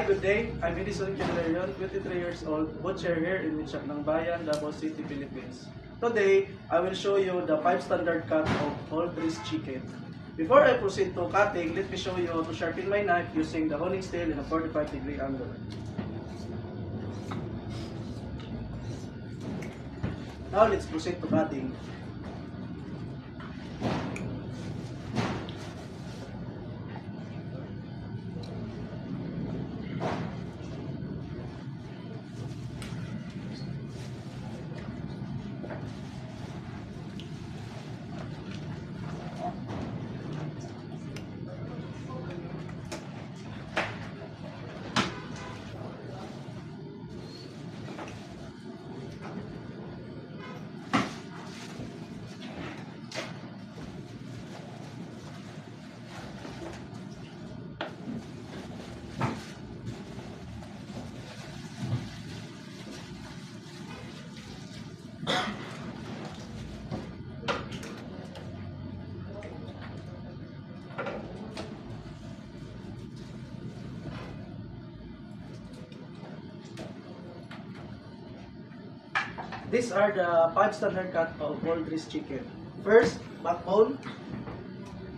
Hi, good day. I'm Edison Quilerion, 23 years old, butcher here in Minsyak ng Bayan, Davao City, Philippines. Today, I will show you the 5 standard cut of poultry's chicken. Before I proceed to cutting, let me show you how to sharpen my knife using the honing steel in a 45-degree angle. Now, let's proceed to cutting. These are the 5 standard cut of poultry's chicken. First, backbone.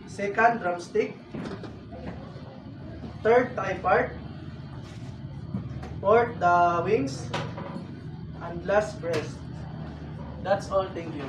Second, drumstick. Third, thigh part. Fourth, the wings. And last, breast. That's all. Thank you.